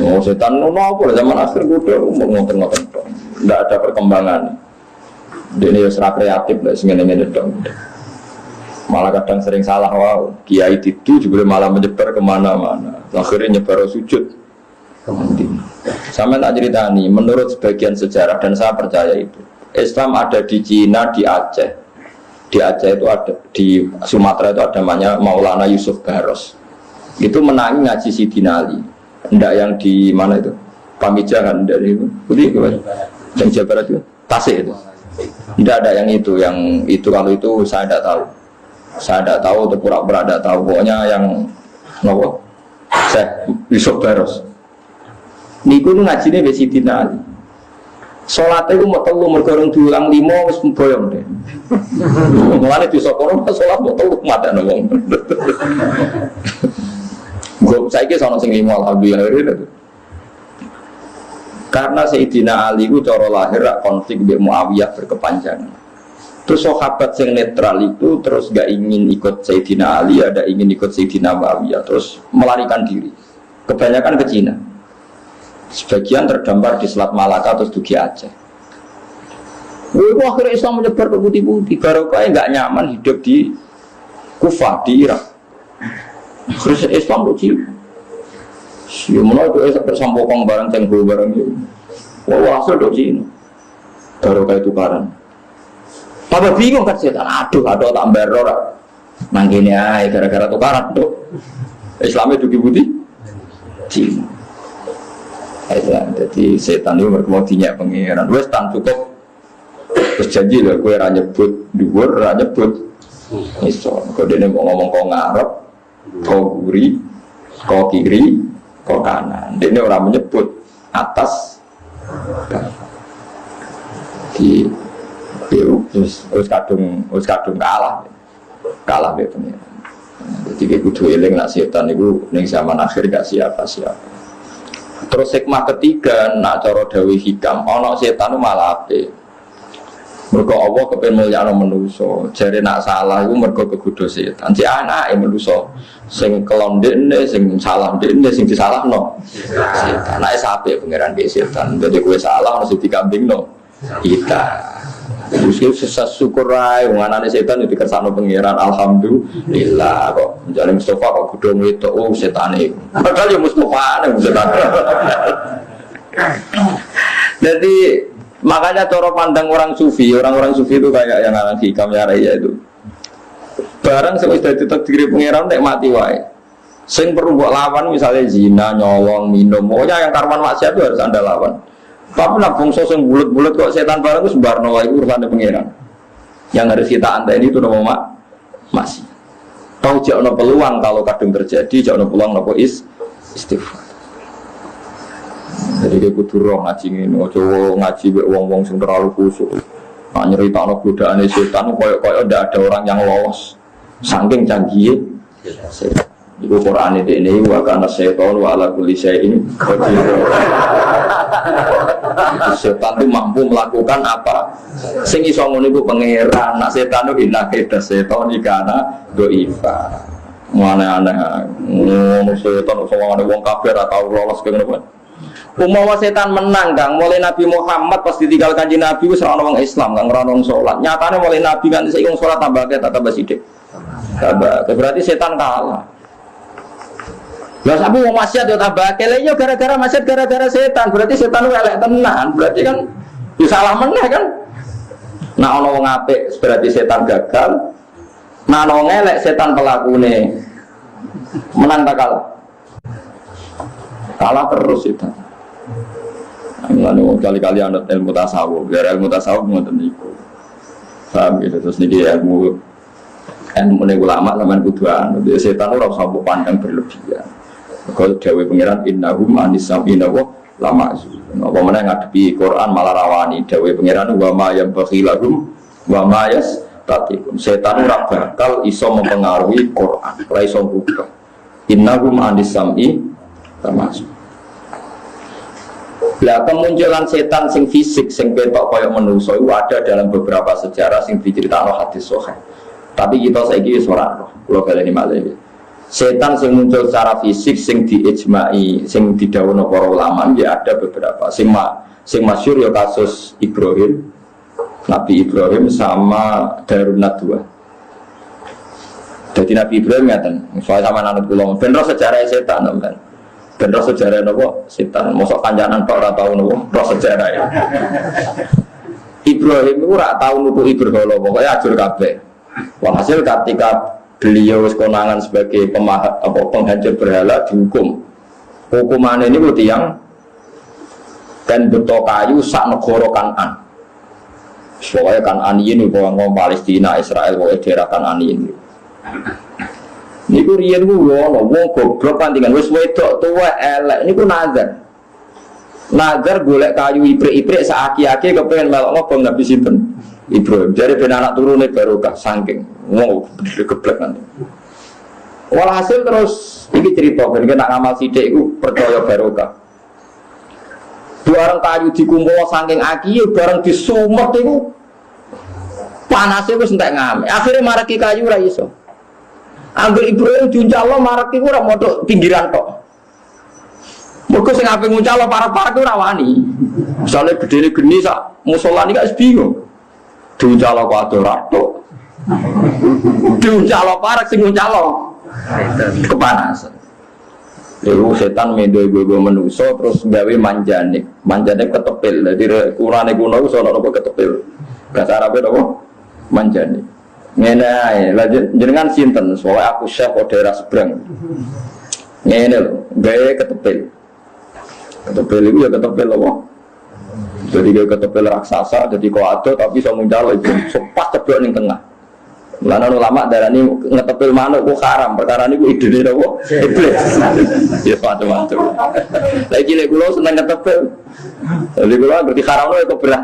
Oh setan ngono apa zaman akhir kudu ngoten-ngoten tok. Ndak ada perkembangan. Dene yo ora kreatif lek sing ngene-ngene tok. Malah kadang sering salah, wow, kiai itu juga malah menyebar kemana-mana. Akhirnya nyebar sujud. Sama tak ceritani, menurut sebagian sejarah dan saya percaya itu, Islam ada di Cina, di Aceh. Di Aceh itu ada, di Sumatera itu ada namanya Maulana Yusuf Baros. Itu menangi ngaji Sidina Ali. Ndak yang di mana itu? Pamijahan dari itu. Putih yang Jawa Barat itu, Tasik itu. Tidak ada yang itu kalau itu saya tidak tahu. Saya tidak tahu atau pura-pura tidak tahu. Pokoknya yang nopo Syekh Yusuf Baros. Niku nu ngajine wis Sidina Ali. Salate ku mok telu mergo rong diulang 5 wis mboyong deh. Mulane bisa kono salat mok telu matane wong. Gua saiki sono sing 5 alhamdulillah. Karena Sayyidina Ali ku cara lahir konflik mbek Muawiyah berkepanjangan. Terus sahabat yang netral itu terus gak ingin ikut Sayyidina Ali, ada ingin ikut Sayyidina Muawiyah, terus melarikan diri. Kebanyakan ke Cina. Sebagian terdampar di Selat Malaka terus dugi Aceh. Akhirnya Islam menyebar ke putih-putih. Barokah gak nyaman hidup di Kufah, di Irak. Terus Islam kok Cina. Ya mulai itu bersampokong barang cenggu barang itu. Wah hasil kok Cina. Barokah itu karang. Papa bingung kan setan, aduh tak beror. Manggine ae gara-gara tukaran tuh. Islamnya dugi putih. Cina. Jadi setan itu mau dinyak pengiran. Wes tan cukup. Terus janji lah gue ra nyebut dhuwur, ra nyebut iso. Kok dene mau ngomong kok ngarep, kau guri. kok kiri, kok kanan. Ini orang menyebut atas di terus kadung kalah ya pengiran. Jadi kayak kudu eling nak setan itu ning zaman akhir gak siapa-siapa. Terus hikmah ketiga nak cara dawuh hikam ana setan malah apik. Mergo Allah kepen mulyakno manusa. Jare nak salah iku mergo kegodho setan. Si anake manusa sing kelon dekne, sing salah dekne, sing disalahno setan. Anake sape pangeran ke setan. Dadi kowe salah mesti dikambingno kita. Terus sesat syukur ae wong anane setan itu dikersakno pangeran. Alhamdulillah kok menjane Mustafa kok godhong itu setane. Padahal ya Mustafa setan. Jadi makanya cara pandang orang sufi itu kayak yang anak hikam ya raya itu. Barang sing wis dadi takdir pangeran nek mati wae. Sing perlu mbok lawan misalnya zina, nyolong, minum, pokoknya yang karwan maksiat itu harus Anda lawan. Tapi nak bangsa sing bulet-bulet kok setan barang itu sembarno wae urusane pangeran. Yang harus kita anteni itu nama masih. Tahu jangan peluang kalau kadung terjadi, jangan peluang nopo istighfar. Jadi dia kudu roh ngaji ngene, aja ngaji mek wong-wong sing terlalu khusyuk. Nak nyeritakno godaane setan koyo-koyo ndak ada orang yang lolos. Saking canggih setan. Iku Quran ini wa kana setan wa ala kulli syai'in qadir. Setan itu mampu melakukan apa? Sing iso ngono iku pangeran. Nak setan itu inna kaida setan ikana doifa. Aneh-aneh. Ngono setan sama wong kafir atau lolos ke ngono. Umawa setan menang Kang, mulai Nabi Muhammad pas ditinggal kanjeng Nabi wis ora ono wong Islam, Kang ora ono salat. Nyatane mulai Nabi kan saiki wong salat tambah akeh tambah sithik. Berarti setan kalah. Lah sapu wong maksiat yo tambah akeh, yo gara-gara maksiat gara-gara setan. Berarti setan elek tenan. Berarti kan yo salah meneh kan. Nah ono wong apik berarti setan gagal. Nah ono elek setan pelakune. Menang tak kalah? Kalah terus setan. Lalu kali-kali anut ilmu tasawuf, biar ilmu tasawuf ngoten niku. Paham gitu terus niki ilmu ulama sampean kudu anut. Setan ora usah pandang berlebihan. Kalau dawuh pangeran innahum anisabina wa lamazun. Apa meneh ngadepi Quran malah rawani dawuh pangeran wa ma yambkhilahum wa ma yastatiqum. Setan ora bakal iso mempengaruhi Quran, ora iso rubah. Innahum anisami lamazun. Lah kemunculan setan sing fisik sing ketok kaya manusa itu ada dalam beberapa sejarah sing diceritakno hadis sahih. Tapi kita saiki wis ora roh. Kula baleni malih. Setan sing muncul secara fisik sing diijma'i, sing didhawuhna para ulama ya ada beberapa. Sing masyhur ya kasus Ibrahim. Nabi Ibrahim sama Darun Nadwa. Jadi Nabi Ibrahim ngaten, soal sama anut kula ben roh sejarah setan sampean. Ben roh sejarah napa setan, mosok kancanan tok ora tau napa roh sejarah ya. Ibrahim itu ora tau nutuki berhala, pokoke ajur kabeh. Walhasil ketika beliau konangan sebagai penghancur berhala dihukum. Hukuman ini ku tiyang dan beto kayu sak negara Kan'an. Pokoknya Kan'an ini ngomong Palestina, Israel, pokoknya daerah Kan'an ini. Niku riyen ku ono wong goblok pantingan wis wedok tuwa elek niku nazar. Nazar golek kayu iprik-iprik sak aki-aki kepengin melok ngobong Nabi sinten? Ibrahim. Jare ben anak turune barokah saking wong geblek kan. Walhasil terus iki cerita ben nek ngamal sithik iku percaya barokah. Barang kayu dikumpul saking aki barang disumet iku panase wis entek ngame. Akhire mareki kayu ora iso. Angger Ibrahim diuncalno marek iku ora modok pinggiran tok. Mergo sing ape nguncalno parek-parek ora wani. Misale gedene geni sak musala iki gak bingung. Diuncalno kok ora tok. Diuncalno parek sing nguncalno kepanasan. Lalu setan mendo-mendo manusa terus gawe manjane ketepil. Dadi ukurane kuno iku sono apa ketepil. Bahasa Arabe apa? Manjane. Ngene ae, jenengan sinten? Soale aku chef daerah seberang. Ngene lho, gawe ketepil. Ketepil itu ya ketepil apa? Jadi dia ketepil raksasa, jadi kok ada tapi iso muncal itu pas ceblok ning tengah. Lan ulama darani ngetepil manuk ku haram, perkara niku idene napa? Iblis. Ya macam-macam. Lagi lek kula seneng ngetepil. Jadi kula berarti haramno kok berat.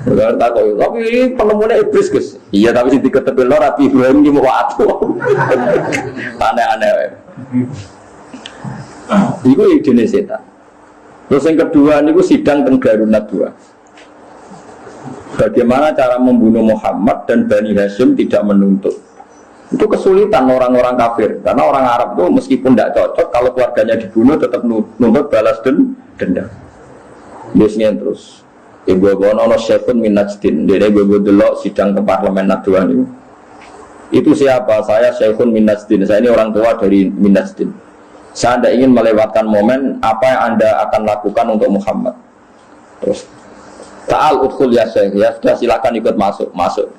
Benar tak kok. Tapi ini penemunya iblis, Gus. Iya, tapi sing diketepilno Nabi Ibrahim ki mau atu. Aneh-aneh. Iku idene setan. Terus yang kedua niku sidang teng Garunat 2. Bagaimana cara membunuh Muhammad dan Bani Hashim tidak menuntut. Itu kesulitan orang-orang kafir. Karena orang Arab itu meskipun tidak cocok, kalau keluarganya dibunuh tetap nuntut balas dendam. Biasanya terus. Ibu-ibu nono Syekhun min Najdin. Jadi ibu-ibu delok sidang ke parlemen Najwan itu. Itu siapa? Saya Syekhun min Najdin. Saya ini orang tua dari min Najdin. Saya tidak ingin melewatkan momen apa yang Anda akan lakukan untuk Muhammad. Terus Ta'al udkhul ya Syekh, ya sudah silakan ikut masuk.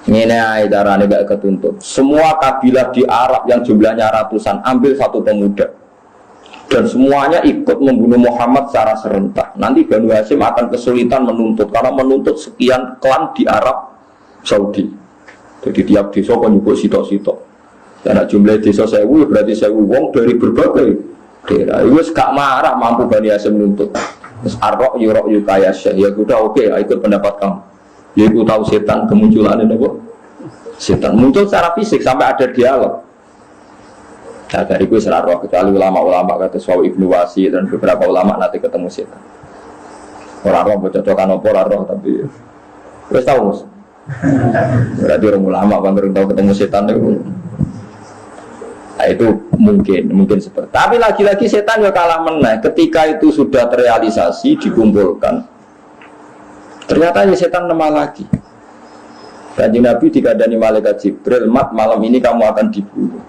Ngene ae carane gak ketuntut. Semua kabilah di Arab yang jumlahnya ratusan ambil satu pemuda. Dan semuanya ikut membunuh Muhammad secara serentak. Nanti Banu Hashim akan kesulitan menuntut karena menuntut sekian klan di Arab Saudi. Jadi tiap desa kan nyebut sitok-sitok. Dan jumlah desa 1000 berarti 1000 wong dari berbagai daerah. Wis gak marah mampu Bani Hashim menuntut. Terus arok yurok kaya Syekh, ya udah oke, ikut pendapat kamu. Ya aku tahu setan kemunculannya apa? Setan muncul secara fisik sampai ada dialog. Nah dari itu serarok kecuali ulama-ulama kata Swawi Ibnu Wasi dan beberapa ulama nanti ketemu setan. Orang roh bercocokan apa roh tapi wes tahu mus. Berarti orang ulama bang tahu ketemu setan itu. Nah, itu mungkin seperti. Tapi lagi-lagi setan juga kalah menang. Ketika itu sudah terrealisasi, dikumpulkan. Ternyata ya setan lemah lagi. Kanjeng Nabi dikandani malaikat Jibril, "Mat, malam ini kamu akan dibunuh."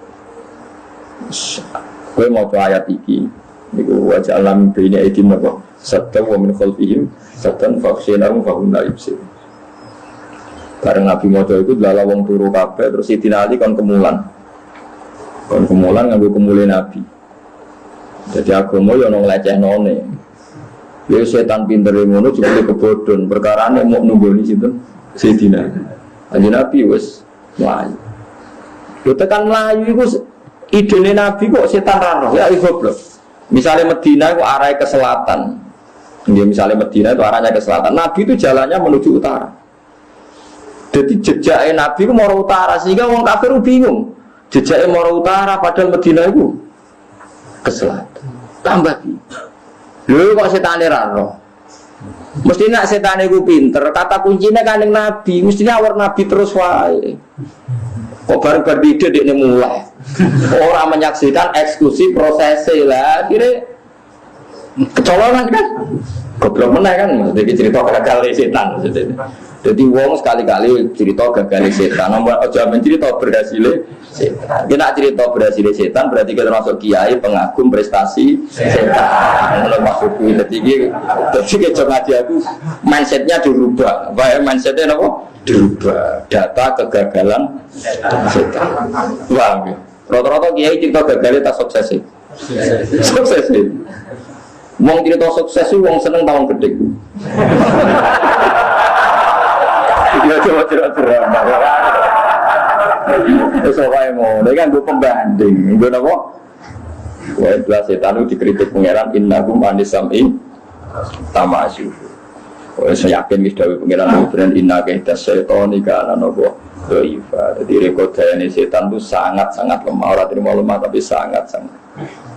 Gue mau coba ayat ini. Niku wajah alam bina edim apa? Satan wa min khalfihim satan fakhsinarum fahum la yubsirun. Bareng Nabi mau itu adalah wong turu kabeh terus Sidina Ali kon kemulan. Kon kemulan nganggo kemule Nabi. Jadi agama yo nang leceh none. Yo setan pinter ngono jebule kebodhon, perkarane mau nunggoni sinten? Sayyidina. Kanjeng Nabi wis mlayu. Yo tekan mlayu iku idene Nabi kok setan ra roh. Ya goblok. Misalnya Medina itu arahnya ke selatan. Dia misalnya Medina itu arahnya ke selatan. Nabi itu jalannya menuju utara. Jadi jejaknya Nabi itu mau utara sehingga orang kafir bingung. Jejaknya mau utara padahal Medina itu ke selatan. Tambah bingung. Lho kok setane ra roh. Mesti nak setane ku pinter. Kata kuncinya kan yang Nabi. Mestinya awal Nabi terus wae. Kok bareng-bareng ide dekne mulai. Orang menyaksikan eksekusi prosesnya lah. Kira kecolongan kan? Goblok meneh kan? Maksudnya cerita gagal setan maksudnya. Jadi wong sekali-kali cerita gagal setan. Nomor aja mencerita berhasil setan. Kita cerita berhasil setan berarti kita masuk kiai pengagum prestasi setan. Kalau masuk kuwi jadi kecoh ngaji aku mindsetnya dirubah. Apa mindsetnya apa? Dirubah. Data kegagalan setan. Wah. Rata-rata kiai cerita gagal tak sukses sih. Sukses sih. Wong cerita sukses sih wong seneng tahun gede. Ya coba cerita. Terus wae mau, dia kan gue pembanding, gue napa? Wae belas setan itu dikritik pangeran innahum anisami tamasyu. Wae saya yakin wis dawuh pangeran beneran inna kaita setan kana napa? Doifa. Jadi rekodanya setan itu sangat-sangat lemah. Orang terima lemah tapi sangat-sangat.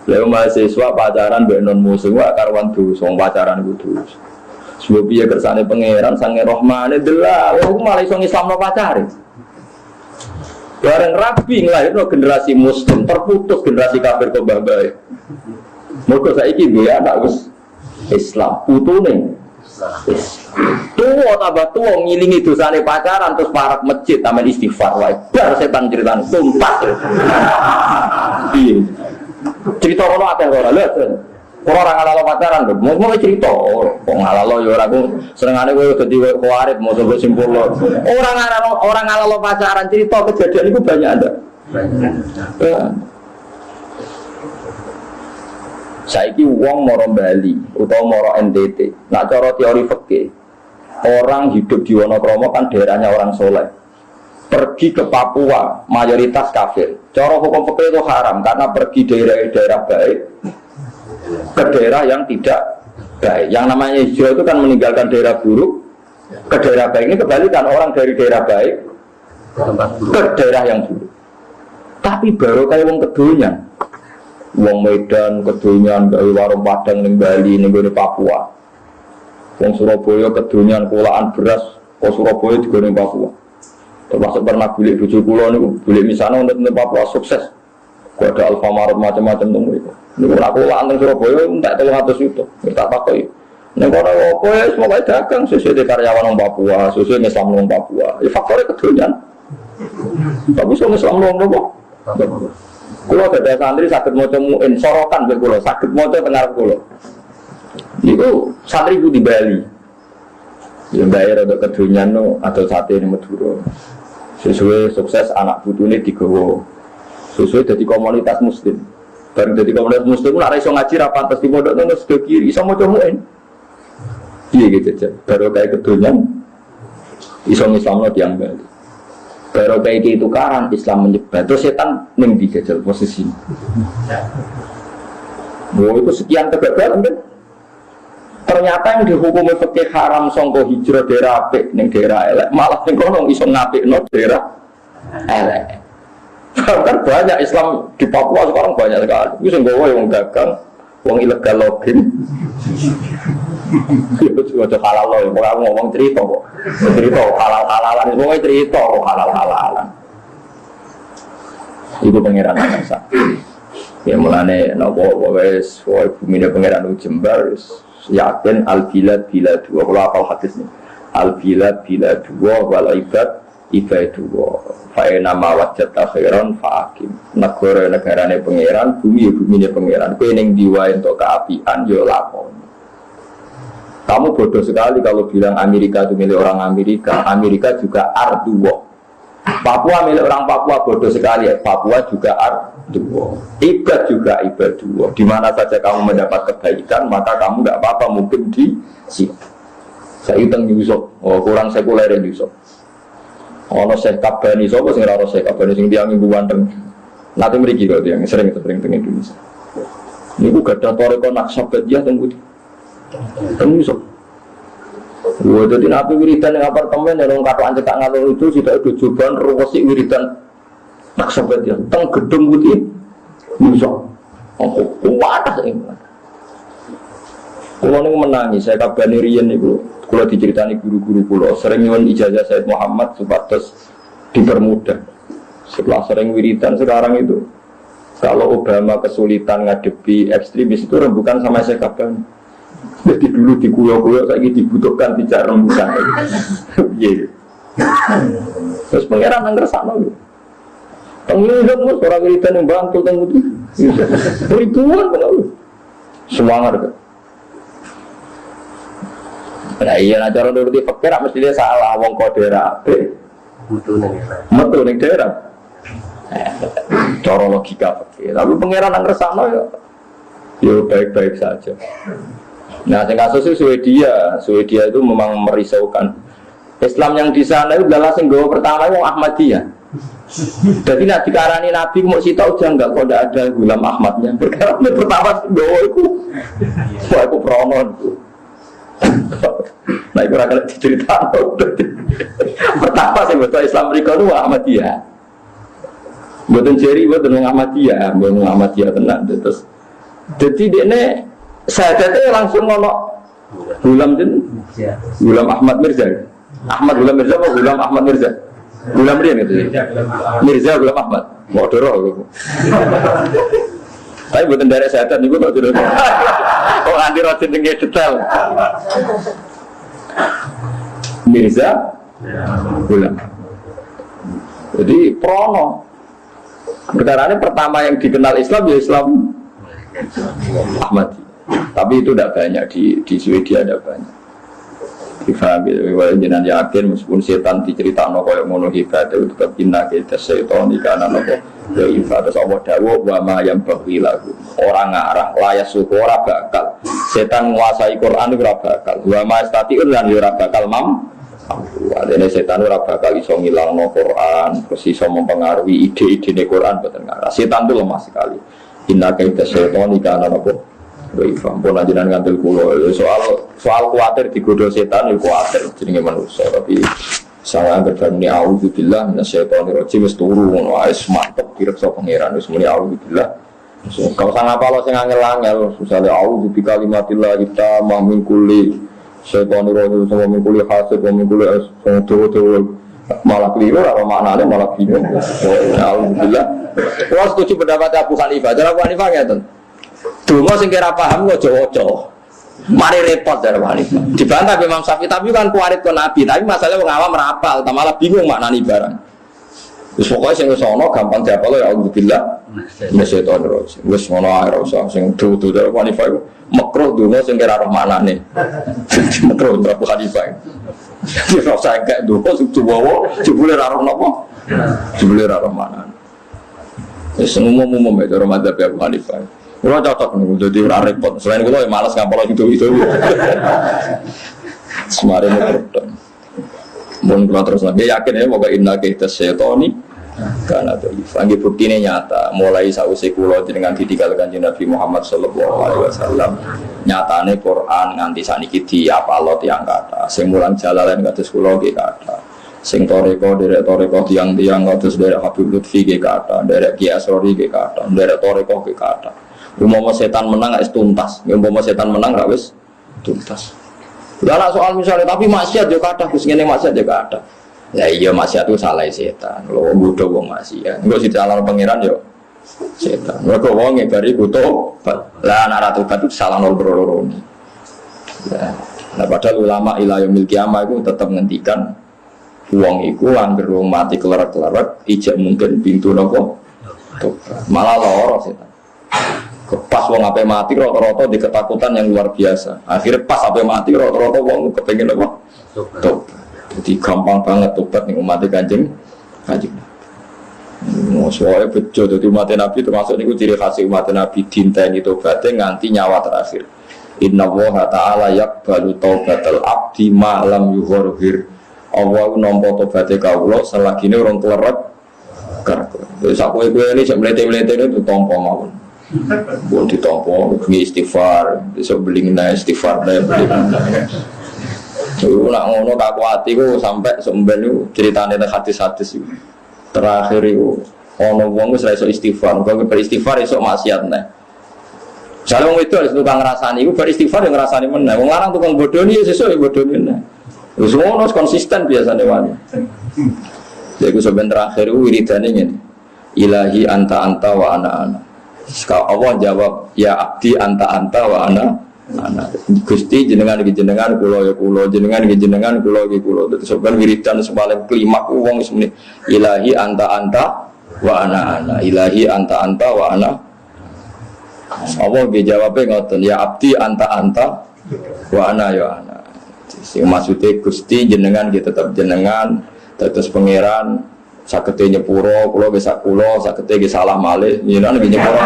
Lalu mahasiswa pacaran benon musuh, karwan dosa, pacaran itu dosa. Sebab dia kersane pangeran, sange rohmane delal. Aku malah iso Islam no pacaran. Bareng rabi ngelahirno generasi muslim, terputus generasi kafir kok mbah-mbah. Mergo saiki duwe anak wis Islam, putune tua tambah tua ngilingi dosane pacaran terus parak masjid tamen istighfar wae bar setan ceritaan tuntas. Iya. Cerita ono akeh ora lho. Ora ngalalo pacaran lho. Mau cerita kok ngalalo ya ora ku senengane kowe dadi kuarit mau coba simpul lho. Ora ngalalo pacaran cerita kejadian iku banyak ada. Saiki wong moro Bali utawa moro NTT. Nak cara teori fikih, orang hidup di Wonokromo kan daerahnya orang soleh. pergi ke Papua mayoritas kafir. Cara hukum fikih itu haram karena pergi daerah-daerah baik ke daerah yang tidak baik. Yang namanya hijrah itu kan meninggalkan daerah buruk ke daerah baik. Ini kebalikan, orang dari daerah baik ke daerah yang buruk. Tapi baru kayak wong kedonyan, wong Medan kedonyan gawe warung Padang ning Bali ning Papua. Wong Surabaya kedonyan kulaan beras ke Surabaya digone Papua. Termasuk pernah bulik bojo kula niku, bulik misana untuk Papua sukses. Kok ada Alfamart macam-macam teng mriku. Niku ora kulaan teng Surabaya entek 300 juta. Tak takoki. Nek ora apa ya semoga dagang sesuai de karyawan wong Papua, sesuai Islam wong Papua. Ya faktore kedonyan. Tapi sono Islam wong apa? Kulo gadah santri saged maca muin sorokan mek kulo, saged maca pengarep kulo. Niku santri ku di Bali. Ya bayar untuk kedonyan no atau sate ning Madura. Sesuai sukses anak putune digawa. Sesuai dadi komunitas muslim. Bareng dadi komunitas muslim ora iso ngaji ra pantes di pondok nang sebelah kiri iso maca muin. Iya gitu aja. Baru kayak kedonyan iso Islamno tiyang Bali. Baru kayak itu tukaran Islam menyebar. Terus setan ning di jajal posisi. Oh itu sekian kegagalan kan? Ternyata yang dihukumi fikih haram sangka hijrah daerah apik ning daerah elek, malah ning kono iso ngapikno daerah elek. Kan banyak Islam di Papua sekarang banyak sekali. Iku sing gawe wong dagang, wong ilegal login. Itu halal loh, pokoknya ngomong cerita kok. Cerita halal-halalan, pokoknya cerita kok halal-halalan. Itu pengiran angkasa. Ya mulane nopo wes bumi pengiran Jember yakin al-bilad bilad dua. Kalau apal hadis nih al-bilad bilad dua wal ibad ibad dua fa'ina mawajat akhiran fa'akim negara-negarane pengiran bumi-buminya pengiran kau yang diwain untuk keapian yo lakon. Kamu bodoh sekali kalau bilang Amerika itu milik orang Amerika. Amerika juga arduwo. Papua milik orang Papua, bodoh sekali ya. Papua juga arduwo. Ibad juga ibaduwo. Di mana saja kamu mendapat kebaikan, maka kamu nggak apa-apa mungkin di sini. Saya hitung Yusuf, kurang sekuler Yusuf. Ono Syekh Kabani, siapa sing ora Syekh Kabani sing tiang minggu wanteng. Nanti mriki kok tiang sering teng Indonesia. Niku gadah toreko Naqsabandiyah teng pundi? Temu sok. Wah, jadi nabi wiridan yang apartemen yang orang kata cekak ngalor itu sudah ada jubahan ruwesi wiridan Naqsabandiyah teng gedung putih. Sok. Oh, kuat ini. Kalau ini menangis, saya kabani riyen niku. Kalau diceritani guru-guru pulau sering nyuwun ijazah Said Muhammad supados dipermudah. Setelah sering wiridan sekarang itu, kalau Obama kesulitan ngadepi ekstremis itu rembukan sama saya kabani. Jadi dulu dikuyo-kuyo, saya dibutuhkan tidak rembukan. Iya. Terus pangeran nang ngersakno lho. Pengiran mas orang wiridan yang bangkul teng itu. Ribuan benar. Semangat kan. Nah iya, nah cara nuruti fakir mesti dia salah, wong kok daerah metu ning daerah cara logika fakir, tapi pangeran nang ngersakno ya baik-baik saja. Nah yang kasus itu Swedia itu memang merisaukan. Islam yang di sana itu adalah sing gawa pertama wong Ahmadiyah. Jadi nak dikarani Nabi mau sita udah enggak kok ada Gulam Ahmadnya. Perkara pertama sing gawa iku wah iku pronon. Nah itu akan diceritakan. Pertama sih betul Islam mereka itu Ahmadiyah. Buatan Jerry, buatan Ahmadiyah, buatan Ahmadiyah tenang. Terus, jadi dia sahadatnya langsung ngomong Gulam Ahmad Mirza. Ahmad Gulam Mirza apa Gulam Ahmad Mirza? Gulam Rian gitu. Mirza Gulam Ahmad. Mau dorong. Tapi buatan dari sahadat ini kok tidak. Oh nanti roti tinggi detail. Mirza Gulam. Jadi prono. Perkara ini pertama yang dikenal Islam ya Islam Ahmadi. Tapi itu tidak banyak di Swedia ada banyak. Difahami, jangan yakin meskipun setan diceritakan kaya ngono hebat itu tetap kena kita setan karena nopo ya ibadah Allah dawo wama yang bagilagu orang ngarah layas suku ora bakal setan menguasai Quran itu ora bakal wama statiun dan ora bakal Artinya setan ora bakal iso ngilangno Quran, terus iso mempengaruhi ide-ide Quran boten ngarah. Setan itu lemah sekali. Inna kaita setan kana apa? Baik, pun ajaran ngantil kulo. Soal kuatir digoda setan itu kuatir jenenge manusia, tapi sangat berani auzubillah minasyaitonir rajim wis turu ngono wis mantep direksa pangeran wis muni auzubillah. Kalau sang apa lo sing angel-angel susale auzu bi kalimatillah tamma min kulli syaitonir rajim sama min kulli hasid wa min kulli asdawa malah keliru ora maknane malah bingung. Auzubillah. Kuwi setuju pendapat Abu Hanifah. Cara Abu Hanifah ngeten. Donga sing kira paham kok aja-aja. Mari repot dari Hanifah. Dibantah Imam Syafi'i tapi kan kuarit ke Nabi, tapi masalahnya wong awam merapal, malah bingung maknani barang. Wis pokoke sing wis ana gampang diapal ya auzubillah minasyaitonir rajim. Wis ngono ae ora usah sing dudu dari Hanifah iku makruh donga sing kira roh maknane. Makruh dari Hanifah. Dia ora usah gak donga sing tuwa jebule ra roh napa? Jebule ra roh maknane. Wis umum-umum ya cara madzhab Abu Hanifah. Kalau cocok nih, jadi orang repot. Selain itu, ya malas ngapal itu. Semarin itu. Mohon kalau terus lagi yakin ya, moga inna kita setoni. Karena itu, lagi bukti ini nyata. Mulai sausi kulo dengan ditinggalkan Nabi Muhammad SAW. Nyatane Quran nganti saniki diapalot yang kata. Semulang jalalan kados kulo ki kata. Sing toreko derek toreko tiang-tiang kados derek Habib Lutfi ki kata, derek Ki Asrori ki kata, derek toreko ki kata. Umpama setan menang wis tuntas. Umpama setan menang ra wis tuntas. Lah soal misalnya tapi maksiat yo kathah Gus ngene maksiat yo kathah. Ya iya maksiat itu salah setan. Lho bodho wong maksiat. Engko dicalan pangeran yo setan. Mergo wong ngibari butuh. Lah ana ratu batu salah loro-loro. Nah padahal ulama ila yaumil kiamah itu tetap ngendikan wong iku anggere wong mati klerak-klerak ijek mungkin pintu napa. Malah loro setan. Pas wong ape mati rata-rata di ketakutan yang luar biasa. Akhirnya pas ape mati rata-rata wong kepengen apa? Tobat. Jadi gampang banget tobat ning umat Kanjeng. Soalnya bejo dadi umat Nabi termasuk niku ciri khas umat Nabi dinteni tobaté nganti nyawa terakhir. Inna Allaha ta'ala yaqbalu taubatal abdi ma lam yughfir. Allah nampa tobaté kawula selagine urung klerak. Wis aku kowe ini sing mlete-mlete itu tampa mawon. Buat ditompo, istighfar, bisa beli istighfar deh beli. Nak ngono tak kuati ku sampai semben itu ceritanya hadis-hadis itu. Terakhir itu, ono wong wis ra iso istighfar, kok beristighfar iso maksiat nih. Misalnya wong itu harus tukang ngrasani, ku beristighfar yang ngrasani meneh. Wong larang tukang bodoni ya sesuk ya bodoni meneh. Wis ngono konsisten biasane wae. Jadi sampeyan terakhir itu wiridane ngene. Ilahi anta wa ana. Kalau Allah jawab ya abdi anta wa ana. Gusti jenengan iki jenengan kula ya kula jenengan iki jenengan kula iki kula. Dadi sampeyan wiridan paling klimak wong wis muni ilahi anta wa ana. Ilahi anta wa ana. Allah ge jawabe ngoten ya abdi anta wa ana ya ana. Sing maksude Gusti jenengan iki tetep jenengan dados pangeran sakete nyepuro kula wis kula sakete iki salah malih nyenan iki nyepuro.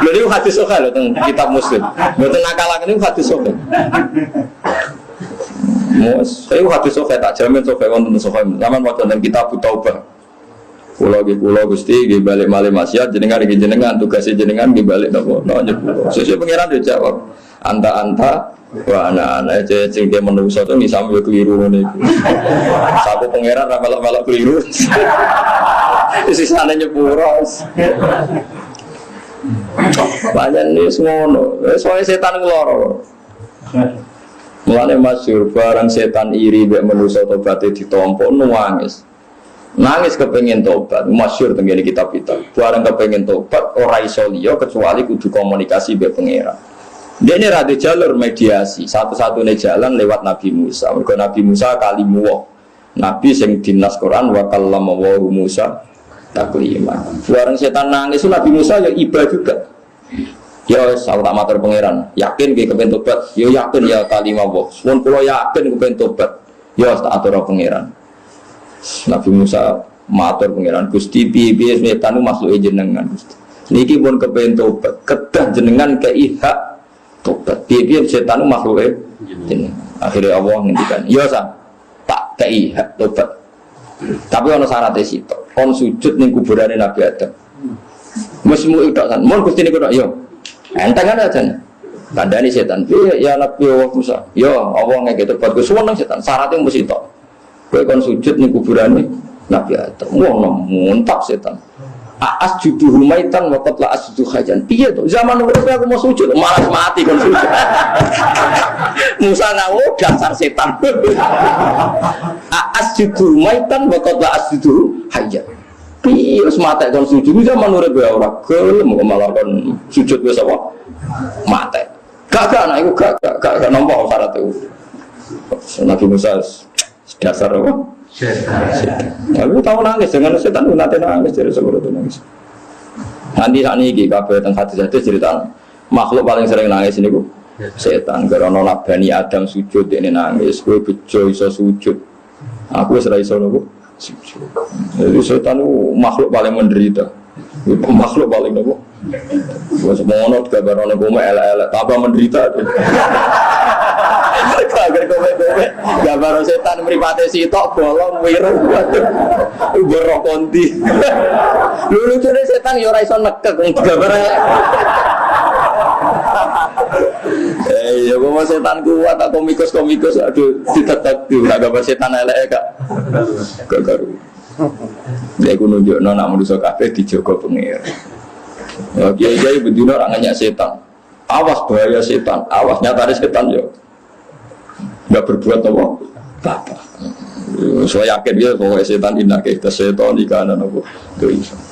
Lha niku hadis sahih lho teng kitab Muslim. Mboten nakalaken niku hadis sahih. Saya hadis sahih tak jamin sahih wonten sahih. Zaman maca teng kitab Taubah. Kula Gusti nggih balik malih maksiat jenengan iki jenengan tugase jenengan nggih balik napa nyepuro. Sesuk pangeran yo jawab anta wah anak-anak sing dia menungso itu misalnya keliru ini sapu pangeran melok-melok keliru sisanya nyepuros banyak nih semono soalnya setan ngeloro mulanya masyhur barang setan iri bek menungso tobatnya ditompo nangis kepengen tobat masyhur tenggene kitab-kitab barang kepengen tobat ora iso liya kecuali kudu komunikasi bek pangeran. Dia ini ada jalur mediasi, satu-satunya jalan lewat Nabi Musa. Mereka Nabi Musa kalimuwah, Nabi sing dinas Quran wa kallama wa Musa taklima. Barang setan nangis Nabi Musa ya iba juga. Ya saya tak matur pangeran, yakin ke kepen tobat, ya yakin ya kalimah wa. Mun kula yakin kepen tobat, ya tak atur pangeran. Nabi Musa matur pangeran, Gusti piye setan masuk jenengan Gusti. Niki pun kepen tobat, kedah jenengan kei hak tobat. Biar setan makhluk jenengan. Akhirnya Allah ngendikan, "Ya sa, kei hak tobat. Tapi ono syaratnya sitok. Kon sujud ning kuburane Nabi Adam. Mesmu itu kan, mohon Gusti niku yo. Enteng kan aja. Kandhani setan. Ya Nabi Musa. Yo Allah ngeke tobat ku suweneng setan. Syaratnya mesti tok. Kowe kon sujud ning kuburane Nabi Adam. Ngono muntap setan. Asjudu humaitan wa qad la asjudu hajan. Piye to? Zaman urip aku mau sujud malas mati kon sujud. Musa ngawo dasar setan. Asjudu humaitan wa qad la asjudu hajan. Piye wis mate kon sujud zaman urip ya ora gelem malah kon sujud wis apa? Mate. Gak anak iku gak nampa syarat itu. Nabi Musa dasar apa? Aku tahu nangis dengan setan, nanti nangis jadi seluruh itu nangis. Nanti saat ini kabeh tentang hati cerita makhluk paling sering nangis ini bu setan. Karena nolak Bani Adam sujud ini nangis, gue bejo iso sujud. Aku serai iso bu sujud. Jadi setan itu makhluk paling menderita. Makhluk paling bu. Gue semono gambaran gue elek-elek, tambah menderita. Agar kowe-kowe gambar setan mripate sitok bolong wiru berok konti. Lucune setan ya ora iso nekek gambar. Ya kok setan kuat atau komikus aduh ditetek ora gambar setan elek gak. Gak karu. Dia ku nunjukno nak manusa kabeh dijaga pengira. Ya kiai-kiai bedino ora nganyak setan. Awas bahaya setan, awas nyatane setan yo. Enggak berbuat apa? Saya yakin dia bahwa setan ini kita setan di kanan aku.